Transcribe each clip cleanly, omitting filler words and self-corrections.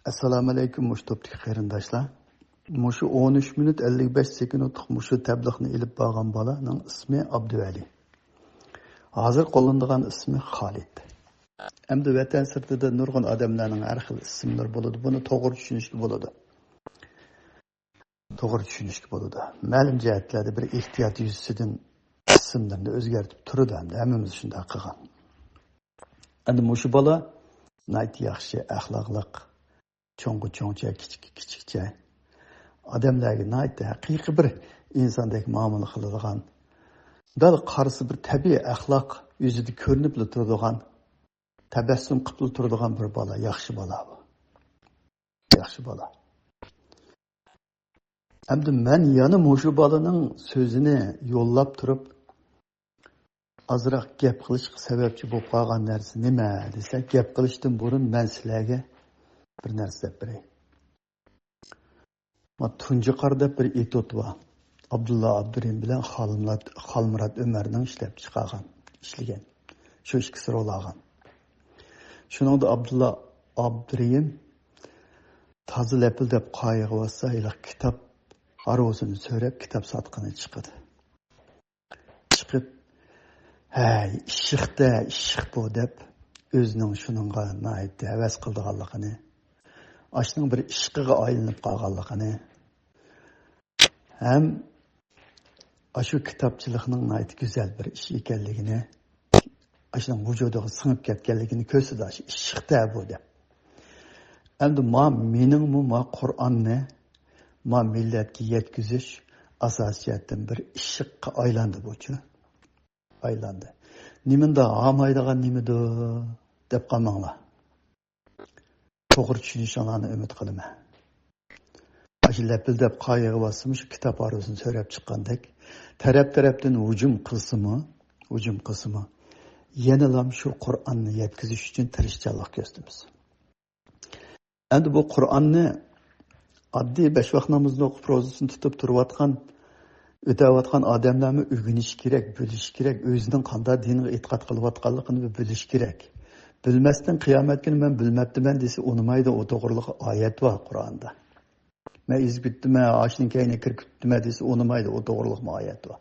Assalomu alaykum mushtoblik qarindoshlar. Mushu 13 minut 55 sekundlik mushu tabliğni ilib borgan bolaning ismi Abduvali. Hozir qo'llanadigan ismi Xolid. Endi vatan sirtida nurg'un odamlarning har xil ismlari bo'ladi. Buni to'g'ri tushunishga bo'ladi. Ma'lum jihatlarda bir ehtiyot yuzasidan ismlarni o'zgartirib turadi. Hammamiz shunday qilgan. Endi mushu bola nayt yaxshi axloqliq, cho'ngcha, kichikcha odamlarga nayt haqiqiy bir insondek muomala qiladigan, dal qarisi bir tabiiy axloq yuzida ko'rinib turadigan, tabassum qilib turadigan bir bola, yaxshi bola bu. Yaxshi bola. Endi men yana mushu bolaning so'zini yo'llab turib, azroq gap qilishga sababchi bo'lib qolgan narsa nima desa, gap qilishdan burun men sizlarga bir narsa deb beray. Tunji qarda bir etot var. Abdullah Abdurrahim bilan Xolmurod Umarning ishlagan. Shu ikkisi ro'lagan. Shuningda Abdullah Abdurrahim toza lapildab qayig'i olsa, kitob arosini so'rab kitob sotqini chiqdi. Chiqib, "Hay, ishq bu" deb o'zining shuningga nayt havas qildiganligini, ashning bir ishqiga aylanib qolganligini, ham shu kitobchilikning nayt go'zal bir ish ekanligini, ashning vujudiga singib ketganligini ko'rsatdi. Ishqda bu deb. Endi mening Qur'onni millatga yetkazish asosiyatdan bir ishqqa aylandi buchu. Aylandi. Nimanda olmaydigan nimadi deb qolmanglar. To'g'ri tushunishinglarni umid qilaman. Shu lapildab qayig'i bosimi shu kitob arosini so'rab chiqqandek, tarafdan hujum qilsimi, yanalam shu Qur'onni yetkazish uchun tirishchilik ko'rsatamiz. Endi bu Qur'onni oddiy 5 vaqt namozni o'qib ro'zasini tutib o'tayotgan odamlarni o'rganish kerak, bilish kerak, o'zining qanday dinga e'tiqod qilayotganligini bilish kerak. Bilmasdan qiyomat kuni men bilmabdiman desa unmaydi, o to'g'riliq oyat bor Qur'onda. Men izgitdim, ashning kayni kirgitdim desa unmaydi, o to'g'riliq oyat bor.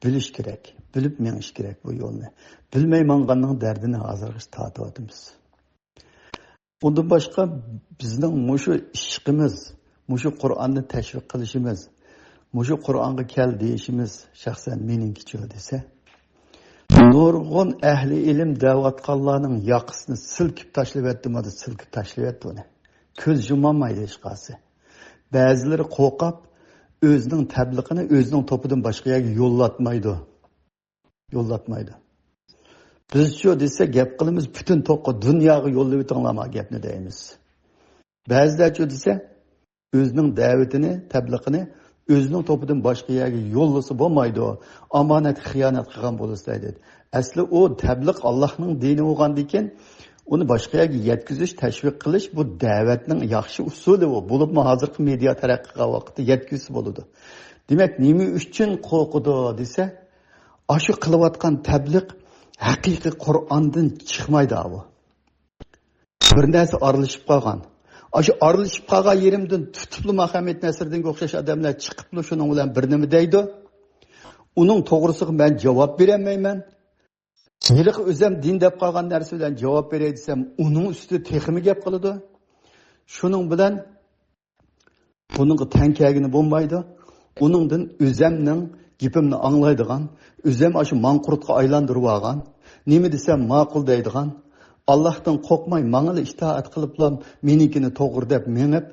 Bilish kerak, bilib menish kerak bu yo'lni. Bilmay manganning dardini hozirgacha tortyapmiz. Undan boshqa bizning mushu ishqimiz, mushu Qur'onni tashviq qilishimiz, mushu Qur'onga kel deyishimiz shaxsan meningkicha desa, nurg'un ahli ilm da'vatqonlarning yoqisini silkib tashlayapti uni. Ko'z yumolmaydi hech qaysi. Ba'zilari qo'rqib, o'zining tabliğini o'zining to'pidan boshqa yerga yo'llatmaydi. Biz shu desa gap qilamiz, butun to'qqa dunyoga yo'llab o'tinglar gapni deymiz. Ba'zilar shu desa, o'zining da'vatini, tabliğini o'zining to'pidan boshqa yerga yo'llasa bo'lmaydi. Omonat xiyonat qilgan bo'lsa deydi. Asli o tabliq Allohning dini bo'lgandan keyin uni boshqa yerga yetkazish, tashviq qilish bu da'vatning yaxshi usuli bo'lib, hozirgi media taraqqiy qilgan vaqtda yetkazib bo'ladi. Demak, nima uchun qo'rqidi desa, shu qilayotgan tabliq haqiqiy Qur'ondan chiqmaydi bu. Bir narsa aralashib qolgan. Shu aralashib qolgan yerimdan tutibli Muhammad Nasriddinga o'xshash odamlar chiqibli shuning bilan bir nima deydi. Uning to'g'risiga men javob berolmayman. Yiliq o'zim din deb qolgan narsa bilan javob beray desam, uning ustida texmi gap qiladi. Shuning bilan buningga tankagini bo'lmaydi. Uningdan o'zimning gapimni anglaydigan, o'zim shu manqurtga aylantirib olgan, nima desam ma'qul deydigan, Allohdan qo'rqmay, mangli itoat qiliblam, menikini to'g'ri deb menib,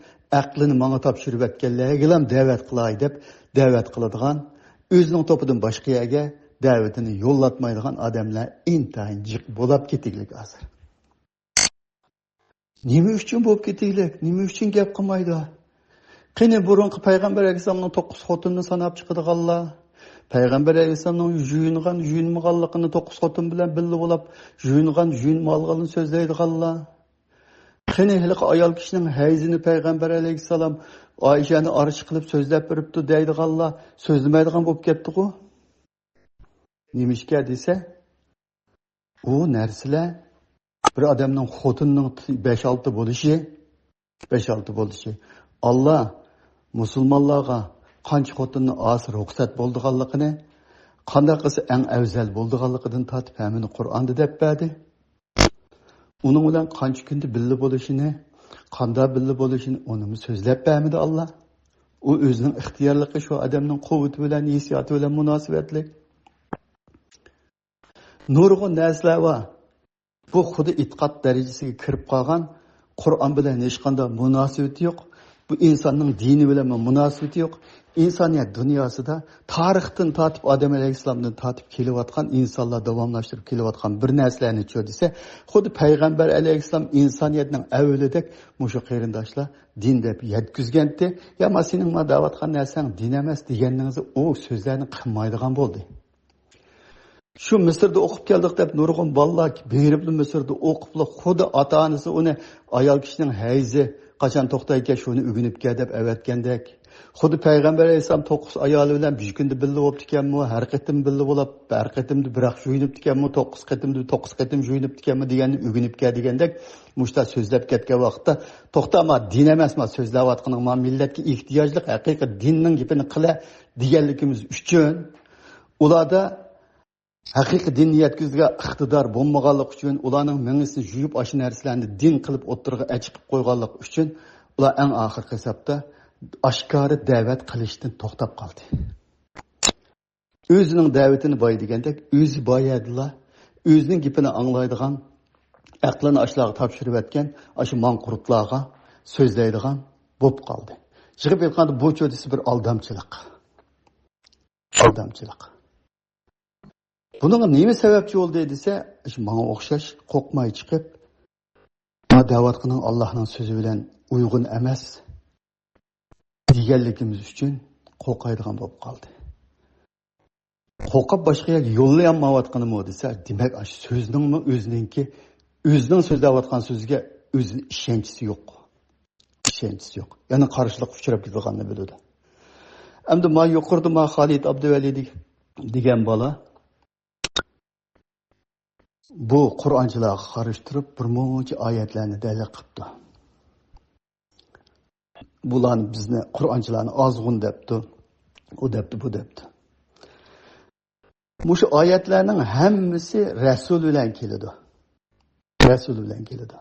aqlini menga topshirib etganlarga ham da'vat qilay deb da'vat qiladigan, o'zining to'pidan boshqa yerga da'vatini yo'llatmaydigan odamlar intayin jiq bo'lib ketiglik hozir. Nima uchun bo'lib ketiglik? Nima uchun gap qilmaydi? Qani burungi payg'ambar alayhisolamning 9 xotinini sanab chiqadiganlar, payg'ambar alayhisolamning yuyinmaganligini 9 xotin bilan birga bo'lib, yuyinmaganligini so'zlaydiganlar. Qani hali ayol kishining hayzini payg'ambar alayhisolam Oyishani arish qilib so'zlab beribdi deydiganlar, so'zlamaydigan bo'lib ketdi-ku. Nimishga desa, u narsalar bir odamning xotinining 5-6 bo'lishi 5-6 bo'lishi. Allah musulmonlarga qancha xotinni asir ruxsat bo'lganligini, qanday qilsa eng afzal bo'lganligidan tortib hamini Qur'onda deb berdi. Uning bilan qancha kunda birga bo'lishini, qanday birga bo'lishini uni so'zlab bermadi Allah. U o'zining ixtiyorligi shu odamning quvvati bilan, hissiyoti bilan munosabatli. Nurg'un narsalar va bu xuddi e'tiqod darajasiga kirib qolgan, Qur'on bilan hech qanday munosabati yo'q. Bu insonning dini bilan munosabati yo'q. İnsaniyat dünyasida tarixdan tortib Odam alayhissalomdan tortib kelayotgan insonlar davomlashtirib kelayotgan bir narsalarni desa, xuddi payg'ambar alayhissalom insoniyatning avvalidek mushu qarindoshlar din deb yetkizgandi. Ya sening ma da'vatgan narsang din emas deganingizni u so'zlarni qilmaydigan bo'ldi. Shu Misrda o'qib keldik deb nurg'un bolalar berib Misrda o'qib, xuddi ota-onasi uni ayol kishining hayzi qachon to'xtayga shuni o'rganib kel deb avatgandek. Xuddi payg'ambar alayhisalom 9 ayoli bilan bir kunda birga bo'lib ekanmi, har qatim birga bo'lib, har qatimda biroq yuyinib ekanmi, 9 qatim yuyinib ekanmi deganni o'rganib kel degandek, mushta so'zlab ketgan vaqtda to'xtama din emasmi so'zlayotganing ma millatga ehtiyojli haqiqiy dinning gapini qila deganligimiz uchun ularda haqiqiy din yetkizga iqtidor bo'lmaganlik uchun ularning mingisini yuyib ash narsalarni din qilib o'tirga achib qo'yganlik uchun ular eng oxirgi hisobda oshkora da'vat qilishdan to'xtab qoldi. O'zining da'vatini boy degandek, o'zi boyadilar, o'zining gapini anglaydigan, aqlini ashlarga topshirib etgan, ashu manqurtlarga so'zlaydigan bo'lib qoldi. Chiqib aytganda bu cho'disi bir aldamchilik. Aldamchilik. Bunun nima sababchi bo'ldi desa, menga o'xshash qo'rqmay chiqib, da'vat qilgan Allohning so'zi bilan uyg'un emas deganligimiz uchun qo'rqaydigan bo'lib qoldi. Qo'rqib boshqa yo'l yo'llayolmayotganimi desa, demak, shu so'zningmi o'zining so'zlayotgan so'ziga o'zining ishonchisi yo'q. Ishonchisi yo'q. Ya'ni qarshilik uchrab ketganini biladi. Endi men yuqorida Xolid Abduvali degan bola bu Qur'onchilarga qarashtirib bir muncha oyatlarni dalil qilibdi. Bular bizni Qur'onchilarni ozg'un debdi, u debdi, bu debdi. Mushu oyatlarning hammasi Rasul bilan keladi. Rasul bilan keladi.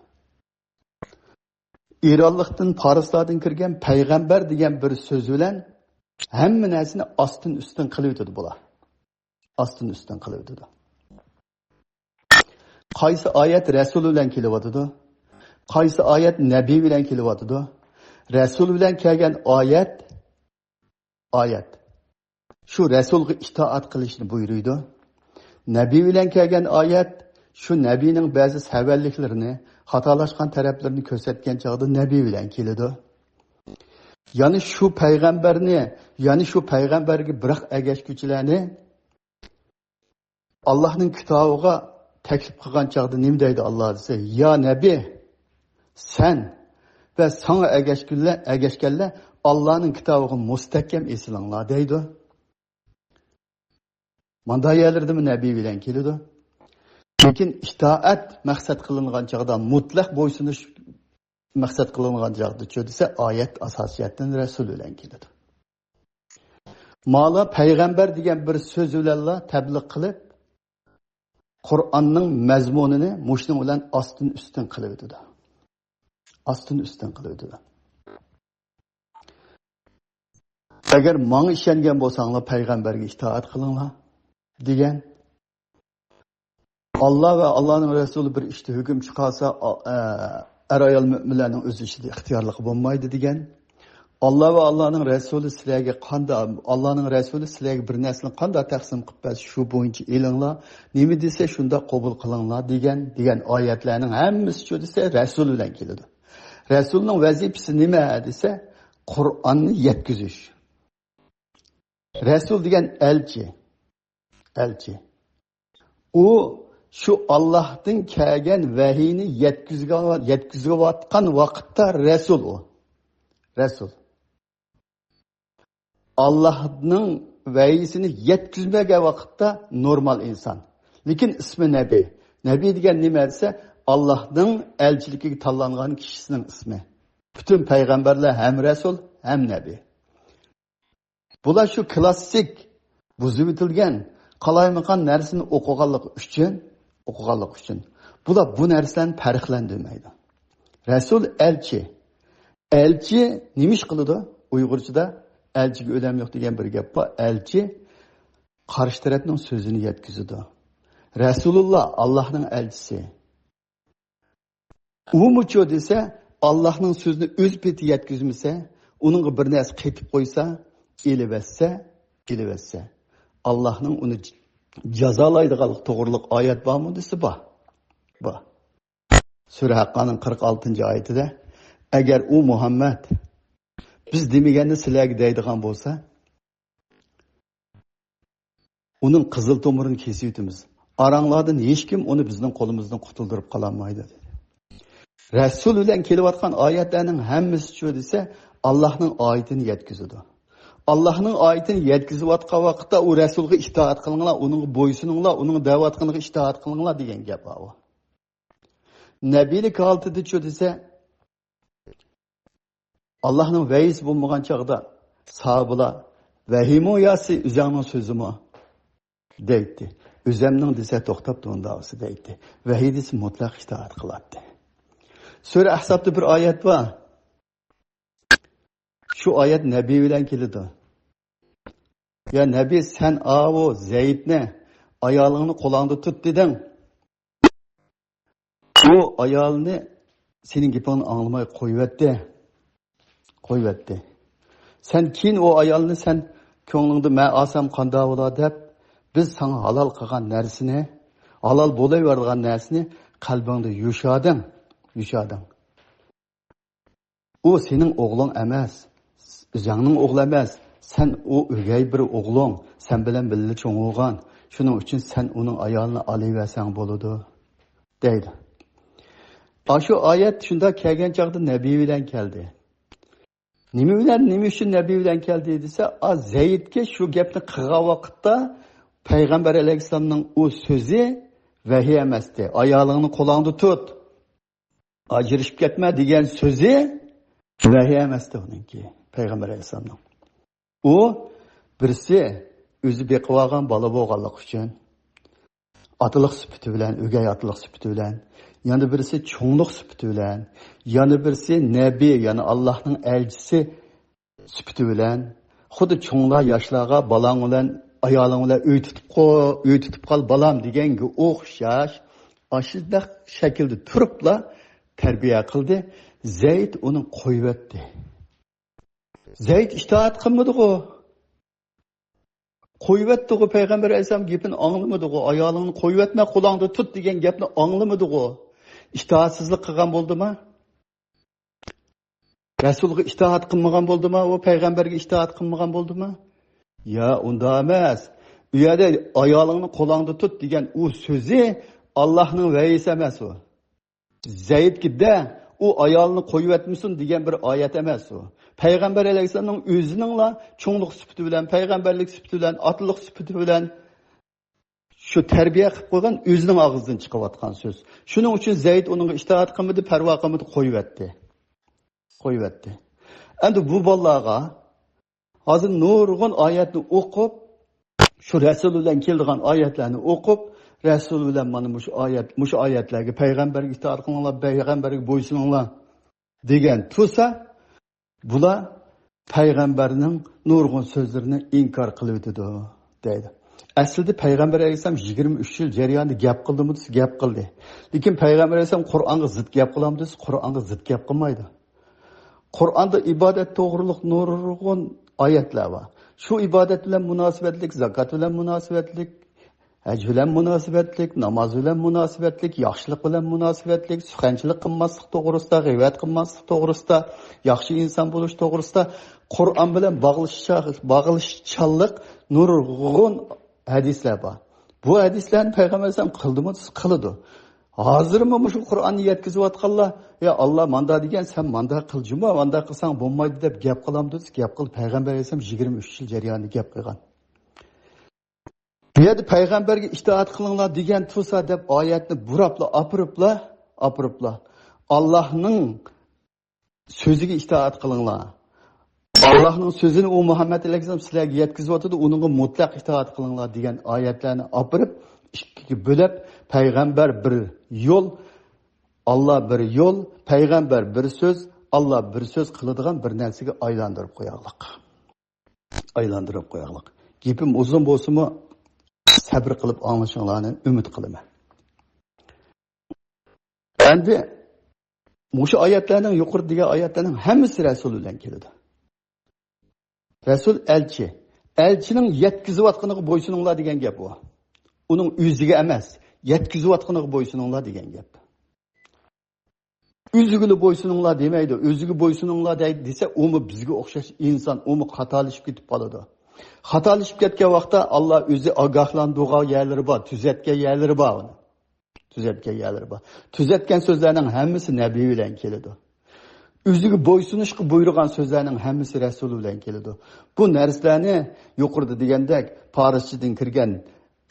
Ironlikdan, Farislardan kirgan payg'ambar degan bir so'z bilan hamma narsani ostin-ustin qilib o'tadi bular. Ostin-ustin qilib o'tadi. Qaysi oyat Rasul bilan kelyotidi? Qaysi oyat Nabiy bilan kelyotidi? Rasul bilan kelgan oyat shu Rasulga itoat qilishni buyuruydi. Nabiy bilan kelgan oyat shu Nabiyning ba'zi savalliklarini, xatolashgan taraflarini ko'rsatgan chog'da Nabiy bilan keladi. Ya'ni shu payg'ambarga biroq agashguchilarni Allohning kitobiga taklif qilgan chog'da nima deydi Alloh desa, "Ya Nabiy, sen ve sana ergeçkenler Allah'ın kitabını müstehkem esilanglar deydi. Manda yerlerde mi Nebi bilen kelidi? Lekin itaat maksat kılıngan çağda, mutlak boysunuş maksat kılıngan çağda çödüse ayet asasiyetten Resul bilen kelidi. Mala peygamber diyen bir söz bilenler tebliğ kılıp Kur'an'ın mezmununu muşnun bilen astın üstün kılıbıdı da. Astın üstün kılıyordu. Eğer bana işengen bolsanlar peygamberge itaat kılınlar diyen Allah ve Allah'ın Resulü bir işte hüküm çıkarsa ayol müminlerin öz işi ihtiyarlık olmaydı diyen Allah ve Allah'ın Resulü sizlerge Allah'ın Resulü sizlerge bir neslini qanday taqsim qilib şu boyunca elinglar nima desa shunda qabul qilinglar degan oyatlarning hammasi shu desa Resul bilan keladi. Resulning vazifasi nima desa Qur'onni yetkazish. Resul degan elchi. U shu Allohdan kelgan vahiyni yetkazayotgan vaqtda Resul u. Resul. Allah'ın vahiyisini yetkazmagan vaqtda normal insan. Lekin ismi Nabi. Nabi degan nima desa Allah'ın elçiligiga tanlangan kişisinin ismi. Bütün Bütün peygamberler hem Resul hem Nebi. Bular şu klassik buzib etilgan qalaymagan narsani o'qiganlik uchun. Bular bu narsalarni farqlandirmaydi. Resul elchi. Elchi nima ish qiladi? Uyg'urchada elchiga o'lam yo'q degan bir gap bor. Elchi qarshi tarafning so'zini yetkazadi. Rasululloh Allohning elchisi. U mucho desa, Allohning so'zini o'z peti yetkazmasa, uning bir narsa qetib qo'ysa, elivassa. Allohning uni jazolaydigan to'g'riliq oyat bormi desa bor. Bor. Sura Haqqaning 46-oyatida agar u Muhammad biz demaganni sizlarga deydigan bo'lsa, uning qizil tomirini kesib o'tamiz. Aranglardan hech kim uni bizning qo'limizdan qutuldirib qololmaydi dedi. Rasul bilan kelayotgan oyatlarning hammasi shu desa, Allohning oyatini yetkazadi. Allohning oyatini yetkazayotgan vaqtda u Rasulga itoat qilinglar, uning bo'ysuninglar, uning da'vat qilinglar, itoat qilinglar degan gap bor. Nabiylik holatida shu desa, Allohning va'yisi bo'lmagan chaqda sahobalar vahimo yasi o'zingning so'zimi deydi. O'zimning desa to'xtab to'ndavsi deydi. Vahiy desa mutlaq itoat qiladi. Sura Ahzobda bir oyat bor. Shu oyat Nabiy bilan keladi. Ya Nabiy sen avo Zeydni ayolingni qo'lingda tut deding. O ayolni sening gapingni anglamay qo'yibdi. Sen keyin o ayolni sen ko'nglingda men olsam qanday bo'ladi deb biz sana halol qilgan narsani, halol bo'lavergan narsani qalbingda yushading. O sening o'g'ling emas, o'zingning o'g'li emas. Sen o o'gay bir o'g'ling, sen bilan birga cho'ng'ilgan. Shuning uchun sen uning ayolini olaversang bo'ladi, deydi. Shu oyat shunda kelgan chaqda Nabiy bilan keldi. Nima uchun Nabiy bilan keldi desa, Zeydga shu gapni qilgan vaqtda Payg'ambar alayhisolamning o so'zi vahiy emasdi. Ayolingni qo'lingda tut. Ajrashib ketma degan so'zi vahiy emasdi uningki, Payg'ambar alayhisolamning. U birisi o'zi beqib olgan bola bo'lganlik uchun otliq sifati bilan, o'gay otliq sifati bilan, yana birisi cho'nglik sifati bilan, yana birisi nabiy, yana Allohning elchisi sifati bilan, xuddi cho'nglar yoshlarga balang bilan ayoling bilan uy tutib qol balam deganga o'xshash ashidaq shaklda turibla tarbiya qildi. Zayd uni qo'yibdi. Zayd itoat qilmadi-ku. Qo'yibdi-ku, Payg'ambar alayhisalom gapini anglamadi-ku. Ayolingni qo'yibma, qo'lingda tut degan gapni anglamadi-ku. Itoatsizlik qilgan bo'ldimi? Rasulga itoat qilmagan bo'ldimi? O payg'ambarga itoat qilmagan bo'ldimi? Ya, unda emas. U yerda ayolingni qo'lingda tut degan u so'zi Allohning va'yisi emas u. Zaydga u ayolni qo'yib etmisin degan bir oyat emas u. Payg'ambar alayhisolamning o'ziningla cho'nglik sifati bilan, payg'ambarlik sifati bilan, otliq sifati bilan shu tarbiya qilib qo'ygan o'zining og'zidan chiqayotgan so'z. Shuning uchun Zayd uningga itoat qilmadi, parvo qilmadi, qo'yib etdi. Endi bu bolalarga hozir nurg'un oyatni o'qib, shu Rasul bilan kelgan oyatlarni o'qib, Rasul bilan mana shu oyatlarga payg'ambarga itoat qilinglar, payg'ambarga bo'ysuninglar degan tursa, bular payg'ambarning nurg'un so'zlarini inkor qilib o'tadi, deydi. Aslida payg'ambar alayhisalom 23 yil jarayonida gap qildimi desa, gap qildi. Lekin payg'ambar alayhisalom Qur'onga zid gap qilamiz desa, Qur'onga zid gap qilmaydi. Qur'onda ibodat to'g'riliq nurg'un oyatlar bor. Shu ibodat bilan munosabatlik, zakot bilan munosabatlik, haj bilan munosabatlik, namoz bilan munosabatlik, yaxshilik bilan munosabatlik, suxanchilik qilmaslik to'g'risida, g'iybat qilmaslik to'g'risida, yaxshi inson bo'lish to'g'risida Qur'on bilan bog'lishchanlik nurg'un hadislar bor. Bu hadislarni payg'ambar alayhisalom qildimi? Qiladi. Hozirmi shu Qur'onni yetkazayotganlar, ya Allah manda degan, sen manda qiljima, manda qilsang bo'lmaydi deb gap qilamiz deb gap qilib payg'ambar alayhisalom 23 yil jarayonida gap qilgan. Bu yerda payg'ambarga itoat qilinglar degan tursa deb oyatni burabla, apiribla. Allohning Sözüge itoat qilinglar. Allohning so'zini u Muhammad alayhisalom sizlarga yetkazyotdi, uningga mutlaq itoat qilinglar degan oyatlarni olib ikkiga bo'lib, payg'ambar bir yo'l, Alloh bir yo'l, payg'ambar bir so'z, Alloh bir so'z qiladigan bir narsaga aylantirib qo'yaylik. Aylantirib qo'yaylik. Gapim uzun bo'lsa-mu, sabr qilib anglashinglarni umid qilaman. Endi o'sha oyatlarning yuqori degan oyatlarning hammasi Rasul bilan keladi. Rasul elchi. Elchining yetkizayotganiga bo'ysuninglar degan gap bu. Uning o'ziga emas, yetkizayotganiga bo'ysuninglar degan gap. O'ziga bo'ysuninglar demaydi, o'ziga bo'ysuninglar desa, u bizga o'xshash inson, u xatolashib ketib qoladi. Xatolashib ketgan vaqtda Alloh o'zi ogohlantirgan yerlari bor, tuzatgan yerlari bor uni. Tuzatgan yerlari bor. Tuzatgan so'zlarning hammasi nabiy bilan keladi. O'ziga bo'ysunishga buyurgan so'zlarning hammasi Rasul bilan keladi. Bu narsalarni yuqorida degandek Farschadan kirgan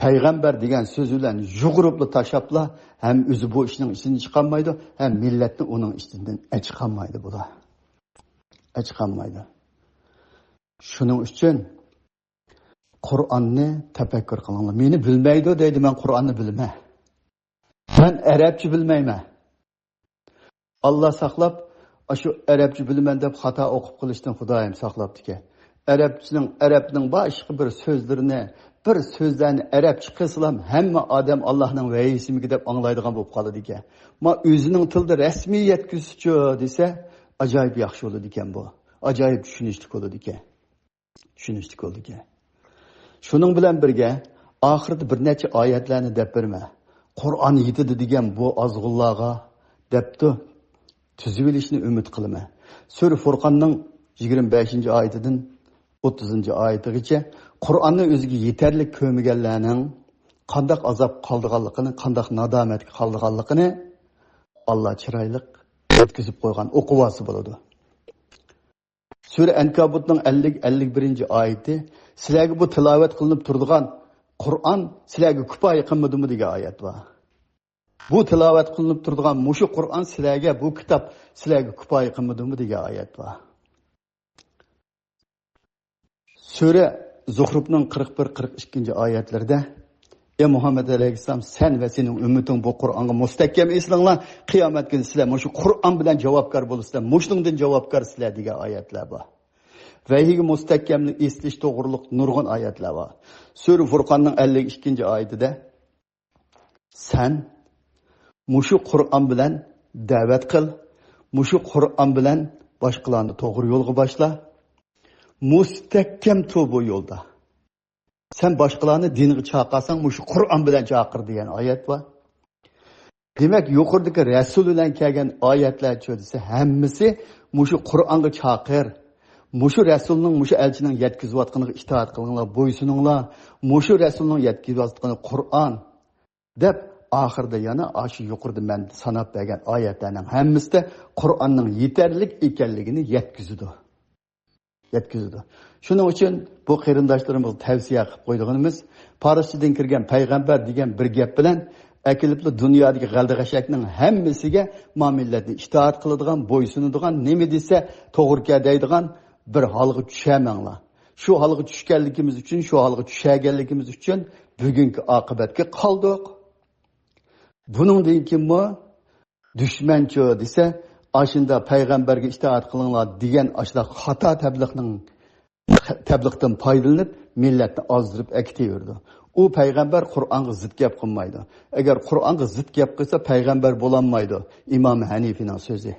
payg'ambar degan so'z bilan yug'uribli tashapla ham o'zi bu ishning ichidan chiqolmaydi, ham millatni uning ichidan chiqolmaydi bular. Chiqolmaydi. Shuning uchun Qur'onni tafakkur qilinglar. Meni bilmaydi deydi, men Qur'onni bilmayman. Ben Arapça bilmeyman. Allah saqlab, şu Arapça bilmem deb xato o'qib qilishdan Xudoyim saqlab dike. Arapning boshqa bir so'zlarini, bir so'zlarni Arapça qilsam, hamma odam Allohning vahiysiga deb anglaydigan bo'lib qoladi ekan. Ma o'zining tilida rasmiy yetkazuvchi desa, ajoyib yaxshi bo'ladi ekan bu. Ajoyib tushunishli bo'ladi ekan. Tushunishli bo'ladi ekan. Shuning bilan birga oxirida bir necha oyatlarni deb berma. Qur'on yetidi degan bu azg'ullarga debdi tuzib olishni umid qilaman. Sura Furqonning 25-oyatidan 30-oyatigacha Qur'onni o'ziga yetarli ko'rmaganlarning qanday azob qoldiganligini, qanday nadomatga qoldiganligini Alloh chiroyli yetkazib qo'ygan o'quvasi bo'ladi. Sura Ankabutning 50-51-oyati sizlarga bu tilovat qilinib turadigan Qur'on sizlarga kifoya qilmadimi degan oyat bor. Bu tilovat qilinib turadigan mushu Qur'on sizlarga, bu kitob sizlarga kifoya qilmadimi degan oyat bor. Sura Zuhrufning 41-42-oyatlarida ey Muhammad alayhissalom, sen va sening ummating bu Qur'onga mustahkam eslanglar, qiyomat kuni sizlar mushu Qur'on bilan javobgar bo'lasizlar, mushuningdan javobgar sizlar degan oyatlar bor. Vahiyga mustahkamlik eslish to'g'riliq nurg'un oyatlar bor. Sura Furqonning 52-oyatida sen mushu Qur'on bilan da'vat qil, mushu Qur'on bilan boshqalarni to'g'ri yo'lga boshla. Mustahkam tur bu yo'lda. Sen boshqalarni dinga chaqirsan, mushu Qur'on bilan chaqir degan oyat bor. Demak, yuqoridagi Rasul bilan kelgan oyatlar desa, hammasi mushu Qur'onga chaqir. Mushu Rasulning, mushu elchining yetkazayotganiga itoat qilinglar, bo'ysuninglar. Mushu Rasulning yetkazayotgani Qur'on deb oxirida yana shu yuqorida men sanab bergan oyatlarning hammasida Qur'onning yetarlik ekanligini yetkazadi. Shuning uchun bu qarindoshlarimiz tavsiya qilib qo'yganimiz Farschadan kirgan payg'ambar degan bir gap bilan akilibli dunyodagi g'aldi-g'ashakning hammasiga muomillatni itoat qiladigan, bo'ysunadigan, nima desa to'g'ri deydigan bir holga tushamanglar. Shu holga tushganligimiz uchun, shu holga tushaganligimiz uchun bugungi oqibatga qoldik. Buningdan keyin dushmanchi desa, ashunda payg'ambarga itoat qilinglar degan ashla xato tabliqdan foydalanib millatni ozdirib aktaverdi. U payg'ambar Qur'onga zid gap qilmaydi. Agar Qur'onga zid gap qilsa payg'ambar bo'lolmaydi. Imom Hanifining so'zi.